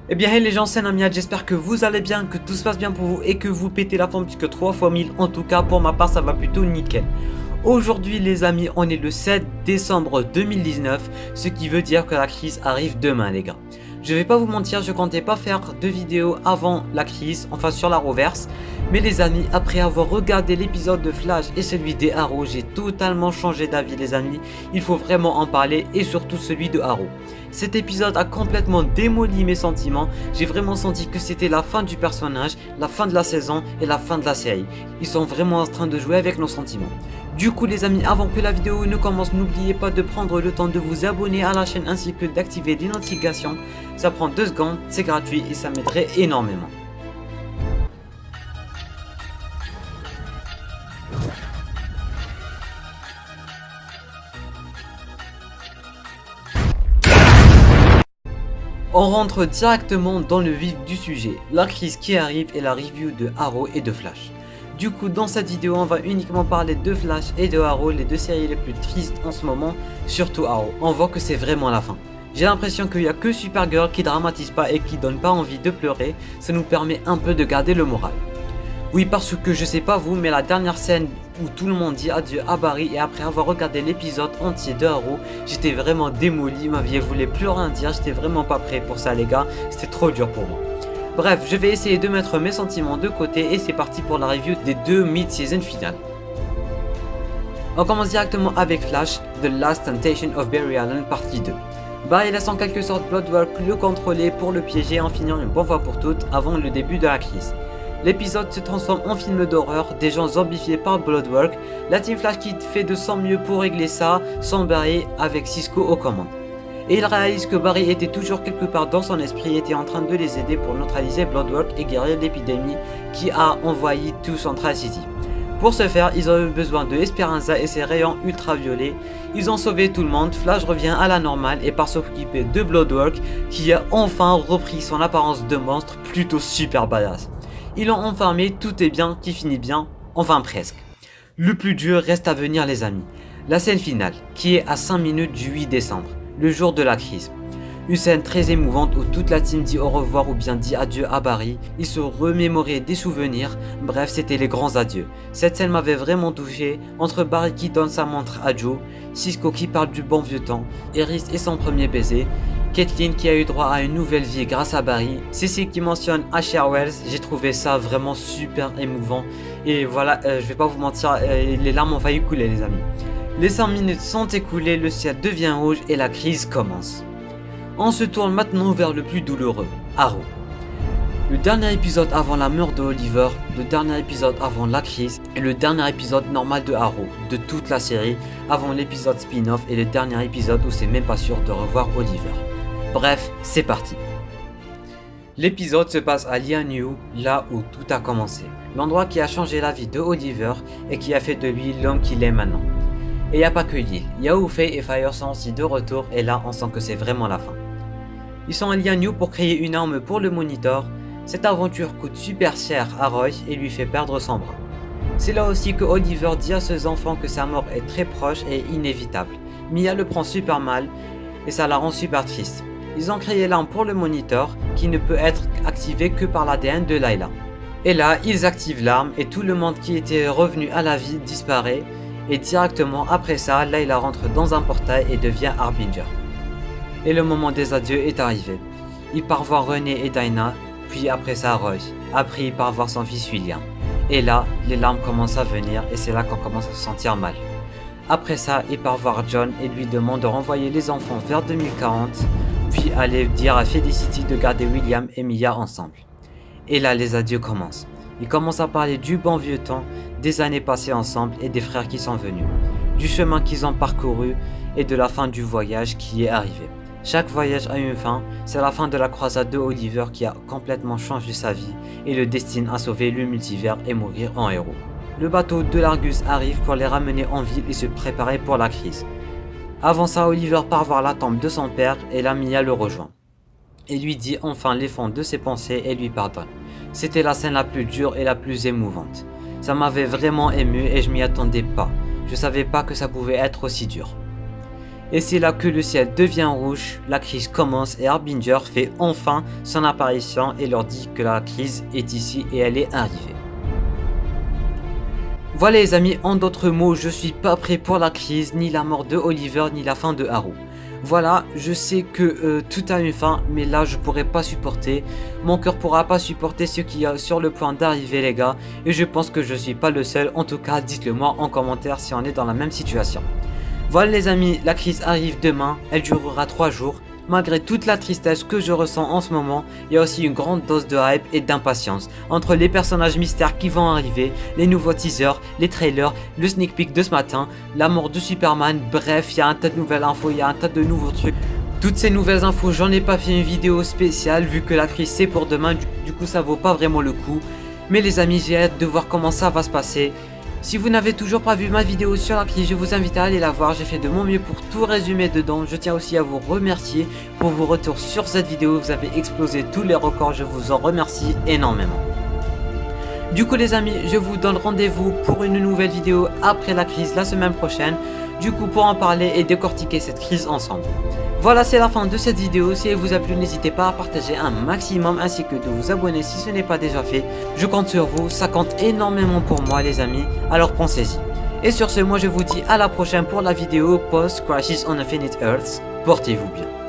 Eh bien hey les gens, c'est Namiad, j'espère que vous allez bien, que tout se passe bien pour vous et que vous pétez la forme puisque 3 fois 1000, en tout cas pour ma part ça va plutôt nickel. Aujourd'hui les amis, on est le 7 décembre 2019, ce qui veut dire que la crise arrive demain les gars. Je vais pas vous mentir, je comptais pas faire de vidéo avant la crise, enfin sur la reverse. Mais les amis, après avoir regardé l'épisode de Flash et celui des Arrow, j'ai totalement changé d'avis les amis. Il faut vraiment en parler et surtout celui de Arrow. Cet épisode a complètement démoli mes sentiments. J'ai vraiment senti que c'était la fin du personnage, la fin de la saison et la fin de la série. Ils sont vraiment en train de jouer avec nos sentiments. Du coup les amis, avant que la vidéo ne commence, n'oubliez pas de prendre le temps de vous abonner à la chaîne ainsi que d'activer les notifications. Ça prend 2 secondes, c'est gratuit et ça m'aiderait énormément. On rentre directement dans le vif du sujet, la crise qui arrive et la review de Arrow et de Flash. Du coup dans cette vidéo on va uniquement parler de Flash et de Arrow, les deux séries les plus tristes en ce moment, surtout Arrow. On voit que c'est vraiment la fin. J'ai l'impression qu'il n'y a que Supergirl qui dramatise pas et qui donne pas envie de pleurer, ça nous permet un peu de garder le moral. Oui, parce que je sais pas vous, mais la dernière scène où tout le monde dit adieu à Barry et après avoir regardé l'épisode entier de Arrow, j'étais vraiment démoli, ma vie voulait plus rien dire, j'étais vraiment pas prêt pour ça les gars, c'était trop dur pour moi. Bref, je vais essayer de mettre mes sentiments de côté et c'est parti pour la review des deux mid-season finales. On commence directement avec Flash, The Last Temptation of Barry Allen partie 2. Barry laisse en quelque sorte Bloodwork le contrôler pour le piéger en finissant une bonne fois pour toutes avant le début de la crise. L'épisode se transforme en film d'horreur, des gens zombifiés par Bloodwork, la Team Flash Kid fait de son mieux pour régler ça sans Barry avec Cisco aux commandes. Et il réalise que Barry était toujours quelque part dans son esprit et était en train de les aider pour neutraliser Bloodwork et guérir l'épidémie qui a envahi tout Central City. Pour ce faire, ils ont eu besoin de Esperanza et ses rayons ultraviolets. Ils ont sauvé tout le monde, Flash revient à la normale et part s'occuper de Bloodwork qui a enfin repris son apparence de monstre plutôt super badass. Ils l'ont enfermé, tout est bien, qui finit bien, enfin presque. Le plus dur reste à venir les amis. La scène finale, qui est à 5 minutes du 8 décembre, le jour de la crise. Une scène très émouvante où toute la team dit au revoir ou bien dit adieu à Barry, ils se remémoraient des souvenirs, bref c'était les grands adieux. Cette scène m'avait vraiment touché, entre Barry qui donne sa montre à Joe, Cisco qui parle du bon vieux temps, Iris et son premier baiser, Caitlin qui a eu droit à une nouvelle vie grâce à Barry, Cécile qui mentionne Asher Wells, j'ai trouvé ça vraiment super émouvant et voilà, je vais pas vous mentir, les larmes ont failli couler les amis. Les 5 minutes sont écoulées, le ciel devient rouge et la crise commence. On se tourne maintenant vers le plus douloureux, Arrow. Le dernier épisode avant la mort de Oliver, le dernier épisode avant la crise et le dernier épisode normal de Arrow, de toute la série, avant l'épisode spin-off et le dernier épisode où c'est même pas sûr de revoir Oliver. Bref, c'est parti. L'épisode se passe à Lian-Yu, là où tout a commencé. L'endroit qui a changé la vie de Oliver et qui a fait de lui l'homme qu'il est maintenant. Et y a pas que l'île, Yao Fei et Fire sont aussi de retour et là on sent que c'est vraiment la fin. Ils sont à Lian-Yu pour créer une arme pour le Monitor. Cette aventure coûte super cher à Roy et lui fait perdre son bras. C'est là aussi que Oliver dit à ses enfants que sa mort est très proche et inévitable. Mia le prend super mal et ça la rend super triste. Ils ont créé l'arme pour le Monitor qui ne peut être activé que par l'ADN de Layla. Et là, ils activent l'arme et tout le monde qui était revenu à la vie disparaît. Et directement après ça, Layla rentre dans un portail et devient Harbinger. Et le moment des adieux est arrivé. Il part voir René et Dinah, puis après ça Roy. Après il part voir son fils William. Et là, les larmes commencent à venir et c'est là qu'on commence à se sentir mal. Après ça, il part voir John et lui demande de renvoyer les enfants vers 2040, puis aller dire à Felicity de garder William et Mia ensemble. Et là, les adieux commencent. Ils commencent à parler du bon vieux temps, des années passées ensemble et des frères qui sont venus, du chemin qu'ils ont parcouru et de la fin du voyage qui est arrivé. Chaque voyage a une fin, c'est la fin de la croisade de Oliver qui a complètement changé sa vie et le destine à sauver le multivers et mourir en héros. Le bateau de l'Argus arrive pour les ramener en ville et se préparer pour la crise. Avant ça, Oliver part voir la tombe de son père et la Mia le rejoint. Et lui dit enfin les fonds de ses pensées et lui pardonne. C'était la scène la plus dure et la plus émouvante. Ça m'avait vraiment ému et je m'y attendais pas. Je savais pas que ça pouvait être aussi dur. Et c'est là que le ciel devient rouge, la crise commence et Harbinger fait enfin son apparition et leur dit que la crise est ici et elle est arrivée. Voilà les amis, en d'autres mots, je suis pas prêt pour la crise, ni la mort de Oliver, ni la fin de Arrow. Voilà, je sais que tout a une fin, mais là je pourrais pas supporter. Mon cœur pourra pas supporter ce qui est sur le point d'arriver les gars. Et je pense que je suis pas le seul, en tout cas dites-le moi en commentaire si on est dans la même situation. Voilà les amis, la crise arrive demain, elle durera 3 jours. Malgré toute la tristesse que je ressens en ce moment, il y a aussi une grande dose de hype et d'impatience. Entre les personnages mystères qui vont arriver, les nouveaux teasers, les trailers, le sneak peek de ce matin, la mort de Superman, bref, il y a un tas de nouvelles infos, il y a un tas de nouveaux trucs. Toutes ces nouvelles infos, j'en ai pas fait une vidéo spéciale vu que la crise c'est pour demain, du coup ça vaut pas vraiment le coup. Mais les amis, j'ai hâte de voir comment ça va se passer. Si vous n'avez toujours pas vu ma vidéo sur la crise, je vous invite à aller la voir, j'ai fait de mon mieux pour tout résumer dedans. Je tiens aussi à vous remercier pour vos retours sur cette vidéo, vous avez explosé tous les records, je vous en remercie énormément. Du coup les amis, je vous donne rendez-vous pour une nouvelle vidéo après la crise la semaine prochaine, du coup pour en parler et décortiquer cette crise ensemble. Voilà, c'est la fin de cette vidéo. Si elle vous a plu, n'hésitez pas à partager un maximum ainsi que de vous abonner si ce n'est pas déjà fait. Je compte sur vous, ça compte énormément pour moi les amis, alors pensez-y. Et sur ce, moi je vous dis à la prochaine pour la vidéo post Crisis on Infinite Earths. Portez-vous bien.